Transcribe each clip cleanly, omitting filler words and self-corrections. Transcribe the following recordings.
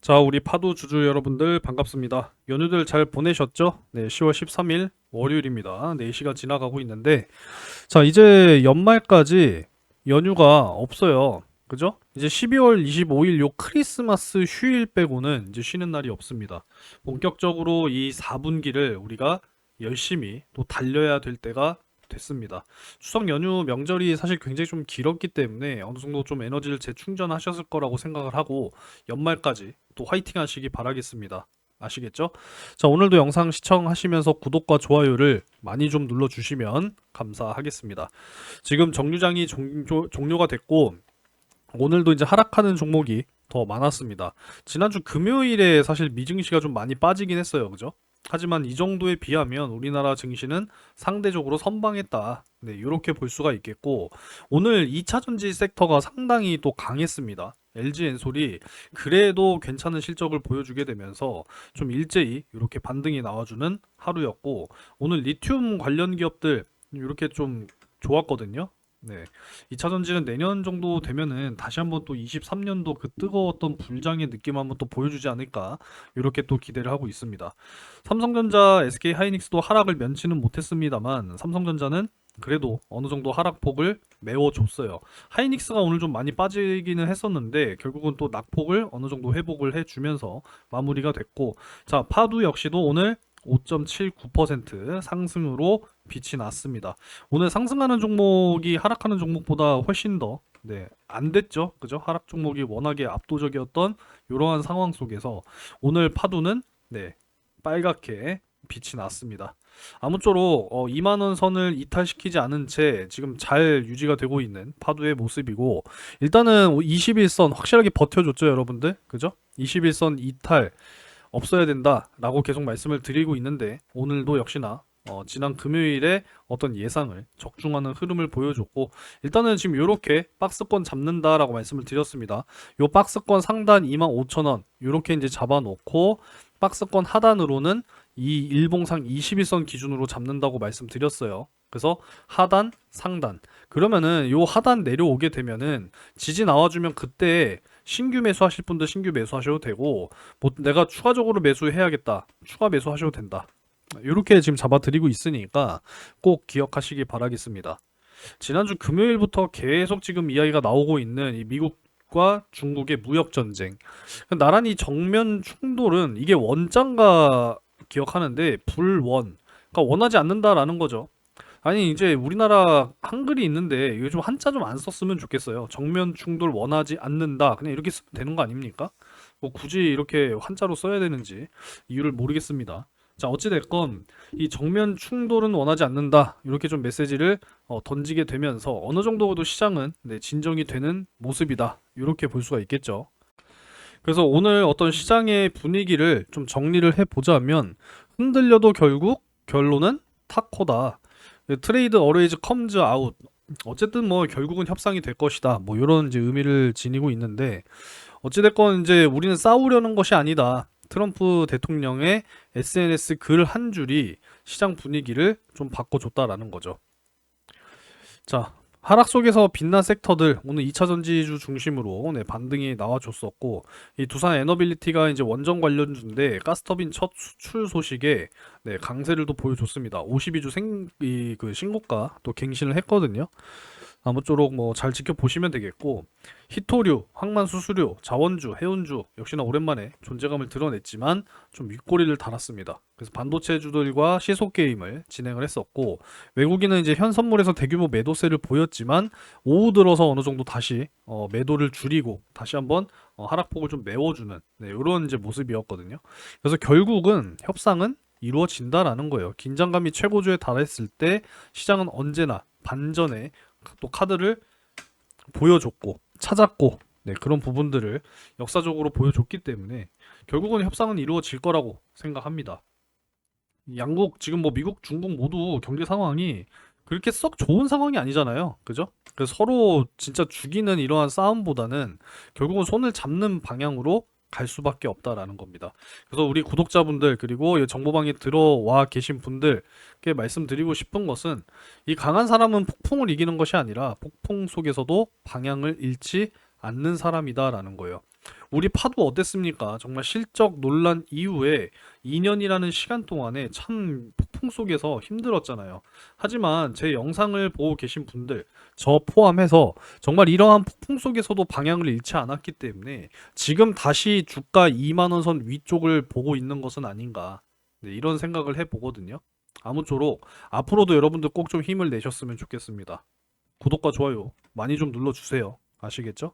자, 우리 파도 주주 여러분들 반갑습니다. 연휴들 잘 보내셨죠? 네, 10월 13일 월요일입니다. 4시가 지나가고 있는데, 자, 이제 연말까지 연휴가 없어요. 그죠? 이제 12월 25일 요 크리스마스 휴일 빼고는 이제 쉬는 날이 없습니다. 본격적으로 이 4분기를 우리가 열심히 또 달려야 될 때가 됐습니다. 추석 연휴 명절이 사실 굉장히 좀 길었기 때문에 어느 정도 좀 에너지를 재충전하셨을 거라고 생각을 하고 연말까지 또 화이팅 하시기 바라겠습니다. 아시겠죠? 자, 오늘도 영상 시청하시면서 구독과 좋아요를 많이 좀 눌러주시면 감사하겠습니다. 지금 정류장이 종료가 됐고, 오늘도 이제 하락하는 종목이 더 많았습니다. 지난주 금요일에 사실 미증시가 좀 많이 빠지긴 했어요. 그죠? 하지만 이 정도에 비하면 우리나라 증시는 상대적으로 선방했다. 네, 이렇게 볼 수가 있겠고, 오늘 2차 전지 섹터가 상당히 또 강했습니다. LG 엔솔이 그래도 괜찮은 실적을 보여주게 되면서 좀 일제히 이렇게 반등이 나와주는 하루였고, 오늘 리튬 관련 기업들 이렇게 좀 좋았거든요. 네. 2차 전지는 내년 정도 되면은 다시 한번 또 23년도 그 뜨거웠던 불장의 느낌 한번 또 보여주지 않을까 이렇게 또 기대를 하고 있습니다. 삼성전자, SK 하이닉스도 하락을 면치는 못했습니다만 삼성전자는 그래도 어느 정도 하락폭을 메워줬어요. 하이닉스가 오늘 좀 많이 빠지기는 했었는데 결국은 또 낙폭을 어느 정도 회복을 해주면서 마무리가 됐고, 자, 파두 역시도 오늘 5.79% 상승으로 빛이 났습니다. 오늘 상승하는 종목이 하락하는 종목보다 훨씬 더 안 됐죠. 그죠? 하락 종목이 워낙에 압도적이었던 이러한 상황 속에서 오늘 파도는 빨갛게 빛이 났습니다. 아무쪼록 2만 원 선을 이탈시키지 않은 채 지금 잘 유지가 되고 있는 파도의 모습이고, 일단은 21선 확실하게 버텨줬죠, 여러분들. 그죠? 21선 이탈 없어야 된다라고 계속 말씀을 드리고 있는데, 오늘도 역시나 지난 금요일에 어떤 예상을 적중하는 흐름을 보여줬고, 일단은 지금 이렇게 박스권 잡는다라고 말씀을 드렸습니다. 요 박스권 상단 25,000원 이렇게 이제 잡아놓고 박스권 하단으로는 이 일봉상 21선 기준으로 잡는다고 말씀드렸어요. 그래서 하단, 상단. 그러면은 요 하단 내려오게 되면은 지지 나와주면 그때 신규 매수하실 분들 신규 매수하셔도 되고, 뭐 내가 추가적으로 매수해야겠다, 추가 매수하셔도 된다. 이렇게 지금 잡아드리고 있으니까 꼭 기억하시기 바라겠습니다. 지난주 금요일부터 계속 지금 이야기가 나오고 있는 이 미국과 중국의 무역 전쟁. 나란히 정면 충돌은 이게 원장가 기억하는데 불원. 그러니까 원하지 않는다라는 거죠. 아니 이제 우리나라 한글이 있는데 이거 좀 한자 좀 안 썼으면 좋겠어요. 정면 충돌 원하지 않는다. 그냥 이렇게 쓰면 되는 거 아닙니까? 뭐 굳이 이렇게 한자로 써야 되는지 이유를 모르겠습니다. 자, 어찌됐건 이 정면 충돌은 원하지 않는다, 이렇게 좀 메시지를 던지게 되면서 어느 정도도 시장은 진정이 되는 모습이다, 이렇게 볼 수가 있겠죠. 그래서 오늘 어떤 시장의 분위기를 좀 정리를 해보자면, 흔들려도 결국 결론은 타코다. 트레이드 어레이즈 컴즈 아웃. 어쨌든 뭐 결국은 협상이 될 것이다. 뭐 이런 이제 의미를 지니고 있는데, 어찌됐건 이제 우리는 싸우려는 것이 아니다. 트럼프 대통령의 SNS 글 한 줄이 시장 분위기를 좀 바꿔줬다라는 거죠. 자, 하락 속에서 빛난 섹터들 오늘 2차 전지주 중심으로 반등이 나와줬었고, 이 두산 에너빌리티가 이제 원전 관련주인데 가스터빈 첫 수출 소식에 강세를 또 보여줬습니다. 52주 그 신고가 또 갱신을 했거든요. 아무쪼록 뭐 잘 지켜보시면 되겠고, 히토류, 항만수수료, 자원주, 해운주 역시나 오랜만에 존재감을 드러냈지만 좀 윗꼬리를 달았습니다. 그래서 반도체주들과 시속 게임을 진행을 했었고, 외국인은 이제 현 선물에서 대규모 매도세를 보였지만 오후 들어서 어느 정도 다시 매도를 줄이고 다시 한번 하락폭을 좀 메워주는 이런 이제 모습이었거든요. 그래서 결국은 협상은 이루어진다라는 거예요. 긴장감이 최고조에 달했을 때 시장은 언제나 반전에 또 카드를 보여줬고 찾았고, 그런 부분들을 역사적으로 보여줬기 때문에 결국은 협상은 이루어질 거라고 생각합니다. 양국 지금 뭐 미국, 중국 모두 경제 상황이 그렇게 썩 좋은 상황이 아니잖아요. 그죠? 그래서 서로 진짜 죽이는 이러한 싸움보다는 결국은 손을 잡는 방향으로 갈 수밖에 없다라는 겁니다. 그래서 우리 구독자분들 그리고 이 정보방에 들어와 계신 분들께 말씀드리고 싶은 것은, 이 강한 사람은 폭풍을 이기는 것이 아니라 폭풍 속에서도 방향을 잃지 않는 사람이다라는 거예요. 우리 파도 어땠습니까? 정말 실적 논란 이후에 2년이라는 시간 동안에 참 폭풍 속에서 힘들었잖아요. 하지만 제 영상을 보고 계신 분들, 저 포함해서 정말 이러한 폭풍 속에서도 방향을 잃지 않았기 때문에 지금 다시 주가 2만 원 선 위쪽을 보고 있는 것은 아닌가. 네, 이런 생각을 해보거든요. 아무쪼록 앞으로도 여러분들 꼭 좀 힘을 내셨으면 좋겠습니다. 구독과 좋아요 많이 좀 눌러주세요. 아시겠죠?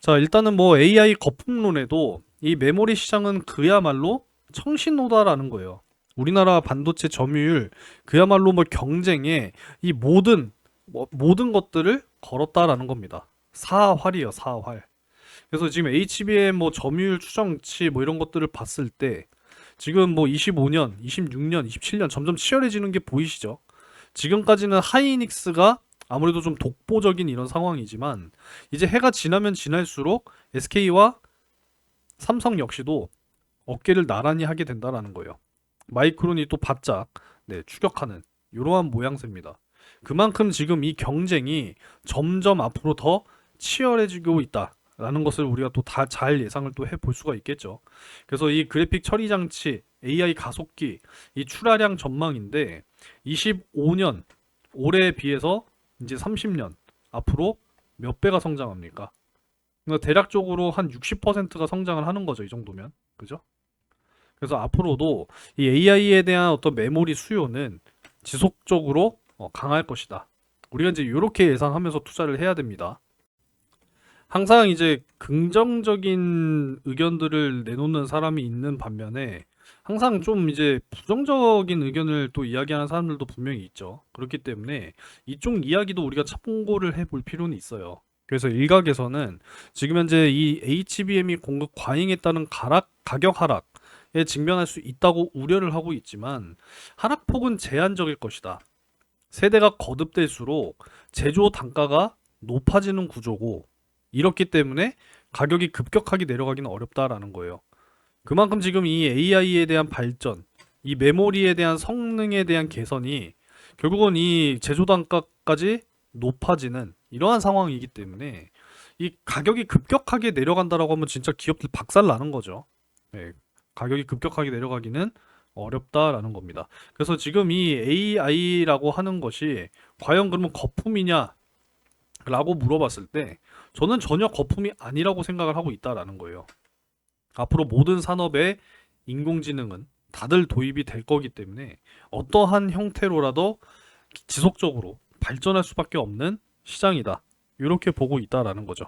자, 일단은 뭐 AI 거품론에도 이 메모리 시장은 그야말로 청신호다라는 거예요. 우리나라 반도체 점유율 그야말로 뭐 경쟁에 이 모든 것들을 걸었다라는 겁니다. 사활이에요, 사활. 그래서 지금 HBM 뭐 점유율 추정치 뭐 이런 것들을 봤을 때 지금 뭐 25년, 26년, 27년 점점 치열해지는 게 보이시죠? 지금까지는 하이닉스가 아무래도 좀 독보적인 이런 상황이지만 이제 해가 지나면 지날수록 SK와 삼성 역시도 어깨를 나란히 하게 된다라는 거예요. 마이크론이 또 바짝 추격하는 이러한 모양새입니다. 그만큼 지금 이 경쟁이 점점 앞으로 더 치열해지고 있다라는 것을 우리가 또 다 잘 예상을 또 해볼 수가 있겠죠. 그래서 이 그래픽 처리 장치, AI 가속기, 이 출하량 전망인데 25년 올해에 비해서 이제 30년 앞으로 몇 배가 성장합니까? 그러니까 대략적으로 한 60%가 성장을 하는 거죠. 이 정도면. 그죠? 그래서 앞으로도 이 AI에 대한 어떤 메모리 수요는 지속적으로 강할 것이다. 우리가 이제 이렇게 예상하면서 투자를 해야 됩니다. 항상 이제 긍정적인 의견들을 내놓는 사람이 있는 반면에 항상 좀 이제 부정적인 의견을 또 이야기하는 사람들도 분명히 있죠. 그렇기 때문에 이쪽 이야기도 우리가 참고를 해볼 필요는 있어요. 그래서 일각에서는 지금 현재 이 HBM이 공급 과잉에 따른 가격 하락에 직면할 수 있다고 우려를 하고 있지만 하락폭은 제한적일 것이다. 세대가 거듭될수록 제조 단가가 높아지는 구조고 이렇기 때문에 가격이 급격하게 내려가기는 어렵다라는 거예요. 그만큼 지금 이 AI에 대한 발전, 이 메모리에 대한 성능에 대한 개선이 결국은 이 제조 단가까지 높아지는 이러한 상황이기 때문에 이 가격이 급격하게 내려간다라고 하면 진짜 기업들 박살 나는 거죠. 네, 가격이 급격하게 내려가기는 어렵다라는 겁니다. 그래서 지금 이 AI라고 하는 것이 과연 그러면 거품이냐? 라고 물어봤을 때 저는 전혀 거품이 아니라고 생각을 하고 있다라는 거예요. 앞으로 모든 산업에 인공지능은 다들 도입이 될 거기 때문에 어떠한 형태로라도 지속적으로 발전할 수밖에 없는 시장이다. 이렇게 보고 있다라는 거죠.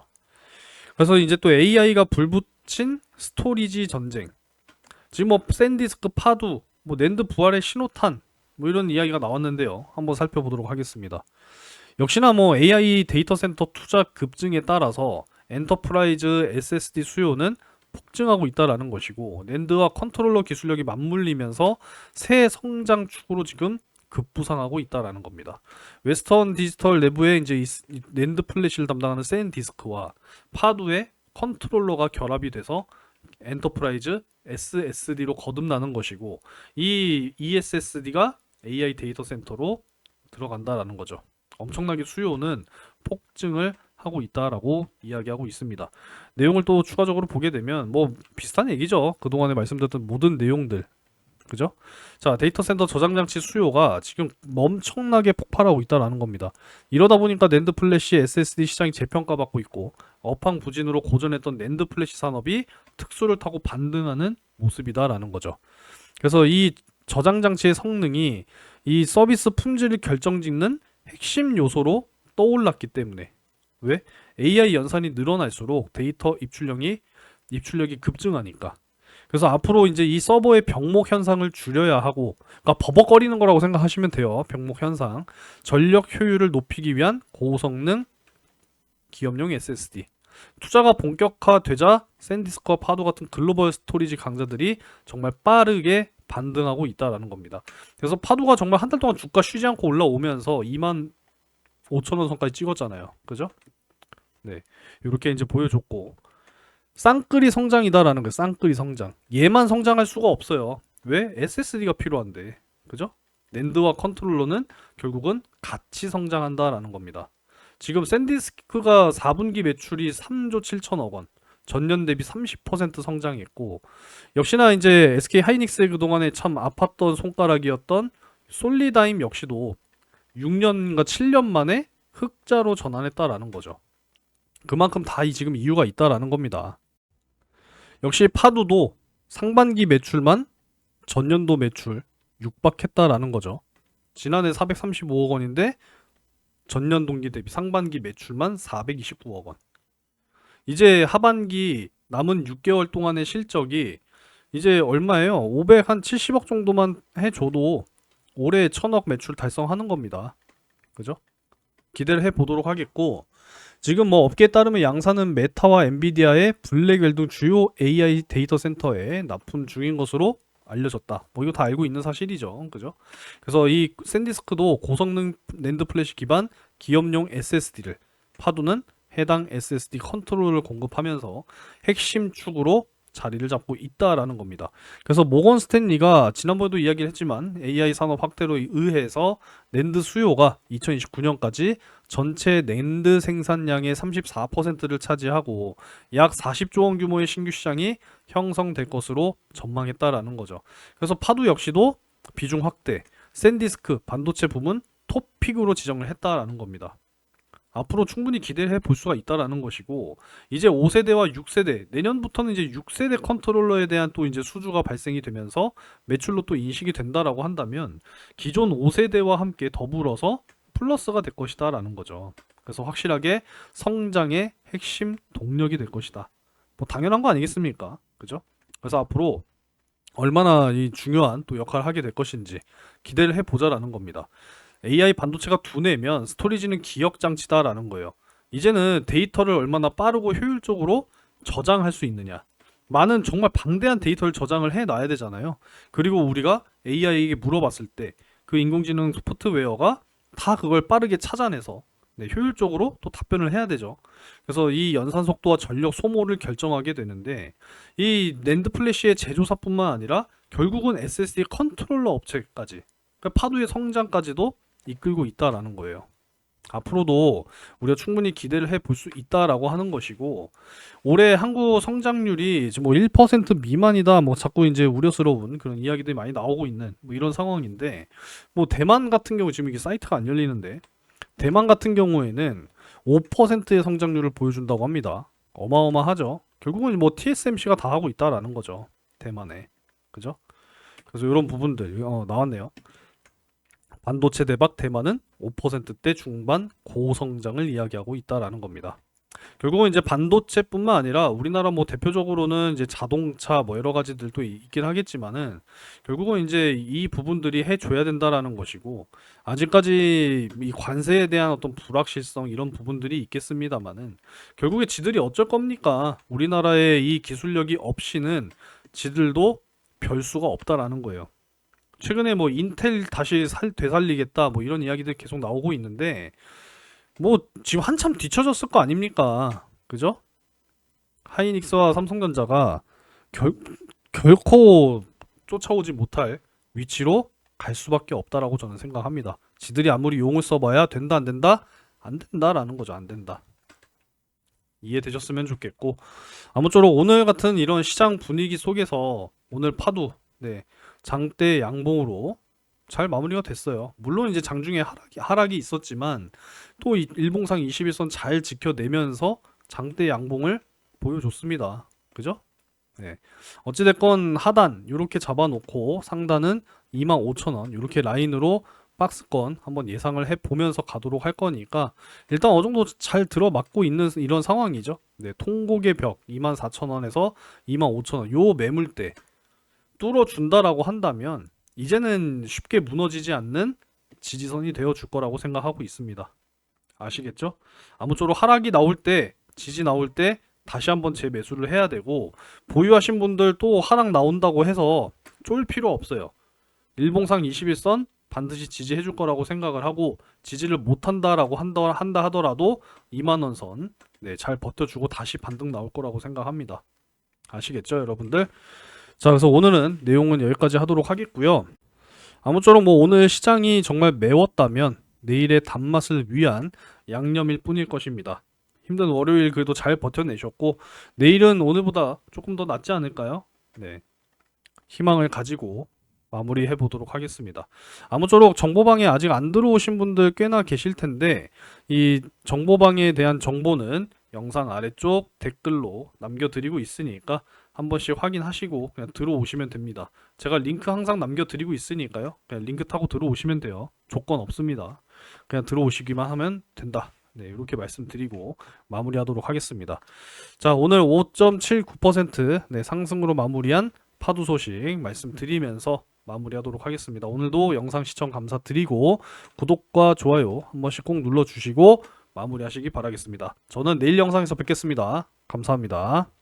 그래서 이제 또 AI가 불붙인 스토리지 전쟁. 지금 뭐 샌디스크 파두, 뭐 낸드 부활의 신호탄, 뭐 이런 이야기가 나왔는데요. 한번 살펴보도록 하겠습니다. 역시나 뭐 AI 데이터 센터 투자 급증에 따라서 엔터프라이즈 SSD 수요는 폭증하고 있다라는 것이고 낸드와 컨트롤러 기술력이 맞물리면서 새 성장 축으로 지금 급부상하고 있다라는 겁니다. 웨스턴 디지털 내부에 이제 이 낸드 플래시를 담당하는 샌디스크와 파두의 컨트롤러가 결합이 돼서 엔터프라이즈 SSD로 거듭나는 것이고 이 ESSD가 AI 데이터 센터로 들어간다라는 거죠. 엄청나게 수요는 폭증을 하고 있다라고 이야기하고 있습니다. 내용을 또 추가적으로 보게 되면 뭐 비슷한 얘기죠. 그동안에 말씀드렸던 모든 내용들. 그죠? 자, 데이터 센터 저장 장치 수요가 지금 엄청나게 폭발하고 있다라는 겁니다. 이러다 보니까 낸드 플래시 SSD 시장이 재평가받고 있고 업황 부진으로 고전했던 낸드 플래시 산업이 특수를 타고 반등하는 모습이다라는 거죠. 그래서 이 저장 장치의 성능이 이 서비스 품질을 결정짓는 핵심 요소로 떠올랐기 때문에 왜? AI 연산이 늘어날수록 데이터 입출력이 급증하니까. 그래서 앞으로 이제 이 서버의 병목 현상을 줄여야 하고, 그러니까 버벅거리는 거라고 생각하시면 돼요. 병목 현상. 전력 효율을 높이기 위한 고성능 기업용 SSD. 투자가 본격화되자 샌디스크와 파도 같은 글로벌 스토리지 강자들이 정말 빠르게 반등하고 있다라는 겁니다. 그래서 파도가 정말 한 달 동안 주가 쉬지 않고 올라오면서 25,000원 선까지 찍었잖아요. 그죠? 네. 이렇게 이제 보여줬고 쌍끌이 성장이다라는 거예요. 쌍끌이 성장. 얘만 성장할 수가 없어요. 왜? SSD가 필요한데. 그죠? 낸드와 컨트롤러는 결국은 같이 성장한다라는 겁니다. 지금 샌디스크가 4분기 매출이 3조 7천억 원. 전년 대비 30% 성장했고, 역시나 이제 SK 하이닉스의 그동안에 참 아팠던 손가락이었던 솔리다임 역시도 6년과 7년 만에 흑자로 전환했다라는 거죠. 그만큼 다 지금 이유가 있다라는 겁니다. 역시 파두도 상반기 매출만 전년도 매출 육박했다라는 거죠. 지난해 435억 원인데 전년 동기 대비 상반기 매출만 429억 원. 이제 하반기 남은 6개월 동안의 실적이 이제 얼마예요? 570억 정도만 해줘도 올해 1000억 매출 달성하는 겁니다. 그죠? 기대를 해보도록 하겠고, 지금 뭐 업계에 따르면 양사는 메타와 엔비디아의 블랙웰 등 주요 AI 데이터 센터에 납품 중인 것으로 알려졌다. 뭐 이거 다 알고 있는 사실이죠. 그죠? 그래서 이 샌디스크도 고성능 낸드 플래시 기반 기업용 SSD를, 파두는 해당 SSD 컨트롤을 공급하면서 핵심 축으로 자리를 잡고 있다라는 겁니다. 그래서 모건 스탠리가 지난번에도 이야기를 했지만 AI 산업 확대로 의해서 낸드 수요가 2029년까지 전체 낸드 생산량의 34%를 차지하고 약 40조 원 규모의 신규 시장이 형성될 것으로 전망했다라는 거죠. 그래서 파두 역시도 비중 확대, 샌디스크 반도체 부문 톱픽으로 지정을 했다라는 겁니다. 앞으로 충분히 기대를 해볼 수가 있다라는 것이고, 이제 5세대와 6세대, 내년부터는 이제 6세대 컨트롤러에 대한 또 이제 수주가 발생이 되면서 매출로 또 인식이 된다라고 한다면 기존 5세대와 함께 더불어서 플러스가 될 것이다라는 거죠. 그래서 확실하게 성장의 핵심 동력이 될 것이다. 뭐 당연한 거 아니겠습니까? 그죠? 그래서 앞으로 얼마나 이 중요한 또 역할을 하게 될 것인지 기대를 해보자라는 겁니다. AI 반도체가 두뇌면 스토리지는 기억 장치다라는 거예요. 이제는 데이터를 얼마나 빠르고 효율적으로 저장할 수 있느냐. 많은 정말 방대한 데이터를 저장을 해놔야 되잖아요. 그리고 우리가 AI에게 물어봤을 때 그 인공지능 소프트웨어가 다 그걸 빠르게 찾아내서 효율적으로 또 답변을 해야 되죠. 그래서 이 연산 속도와 전력 소모를 결정하게 되는데, 이 낸드 플래시의 제조사뿐만 아니라 결국은 SSD 컨트롤러 업체까지, 그러니까 파두의 성장까지도 이끌고 있다라는 거예요. 앞으로도 우리가 충분히 기대를 해볼 수 있다라고 하는 것이고, 올해 한국 성장률이 지금 뭐 1% 미만이다, 뭐 자꾸 이제 우려스러운 그런 이야기들이 많이 나오고 있는 뭐 이런 상황인데, 뭐 대만 같은 경우 지금 이게 사이트가 안 열리는데, 대만 같은 경우에는 5%의 성장률을 보여준다고 합니다. 어마어마하죠. 결국은 뭐 TSMC가 다 하고 있다라는 거죠, 대만에. 그죠? 그래서 이런 부분들 나왔네요. 반도체 대박 대만은 5%대 중반 고성장을 이야기하고 있다라는 겁니다. 결국은 이제 반도체뿐만 아니라 우리나라 뭐 대표적으로는 이제 자동차 뭐 여러 가지들도 있긴 하겠지만은, 결국은 이제 이 부분들이 해줘야 된다라는 것이고, 아직까지 이 관세에 대한 어떤 불확실성 이런 부분들이 있겠습니다만은 결국에 지들이 어쩔 겁니까? 우리나라의 이 기술력이 없이는 지들도 별 수가 없다라는 거예요. 최근에 뭐 인텔 다시 되살리겠다 뭐 이런 이야기들 계속 나오고 있는데, 뭐 지금 한참 뒤쳐졌을 거 아닙니까? 그죠? 하이닉스와 삼성전자가 결코 쫓아오지 못할 위치로 갈 수밖에 없다라고 저는 생각합니다. 지들이 아무리 용을 써봐야 된다 안 된다? 안 된다라는 거죠. 안 된다. 이해되셨으면 좋겠고, 아무쪼록 오늘 같은 이런 시장 분위기 속에서 오늘 파두 장대 양봉으로 잘 마무리가 됐어요. 물론 이제 장중에 하락이 있었지만 또 일봉상 21선 잘 지켜내면서 장대 양봉을 보여줬습니다. 그죠? 네. 어찌됐건 하단 이렇게 잡아놓고 상단은 25,000원 이렇게 라인으로 박스권 한번 예상을 해보면서 가도록 할 거니까, 일단 어느 정도 잘 들어맞고 있는 이런 상황이죠. 네, 통곡의 벽 24,000원에서 25,000원 요 매물대 뚫어준다라고 한다면 이제는 쉽게 무너지지 않는 지지선이 되어줄 거라고 생각하고 있습니다. 아시겠죠? 아무쪼록 하락이 나올 때, 지지 나올 때 다시 한번 재매수를 해야 되고, 보유하신 분들 또 하락 나온다고 해서 쫄 필요 없어요. 일봉상 21선 반드시 지지해 줄 거라고 생각을 하고, 지지를 못한다라고 한다 하더라도 2만원 선 잘 버텨주고 다시 반등 나올 거라고 생각합니다. 아시겠죠, 여러분들? 자, 그래서 오늘은 내용은 여기까지 하도록 하겠고요. 아무쪼록 뭐 오늘 시장이 정말 매웠다면 내일의 단맛을 위한 양념일 뿐일 것입니다. 힘든 월요일 그래도 잘 버텨내셨고 내일은 오늘보다 조금 더 낫지 않을까요? 네. 희망을 가지고 마무리해 보도록 하겠습니다. 아무쪼록 정보방에 아직 안 들어오신 분들 꽤나 계실 텐데 이 정보방에 대한 정보는 영상 아래쪽 댓글로 남겨드리고 있으니까 한 번씩 확인하시고 그냥 들어오시면 됩니다. 제가 링크 항상 남겨드리고 있으니까요. 그냥 링크 타고 들어오시면 돼요. 조건 없습니다. 그냥 들어오시기만 하면 된다. 네, 이렇게 말씀드리고 마무리하도록 하겠습니다. 자, 오늘 5.79% 네, 상승으로 마무리한 파도 소식 말씀드리면서 마무리하도록 하겠습니다. 오늘도 영상 시청 감사드리고 구독과 좋아요 한 번씩 꼭 눌러주시고 마무리하시기 바라겠습니다. 저는 내일 영상에서 뵙겠습니다. 감사합니다.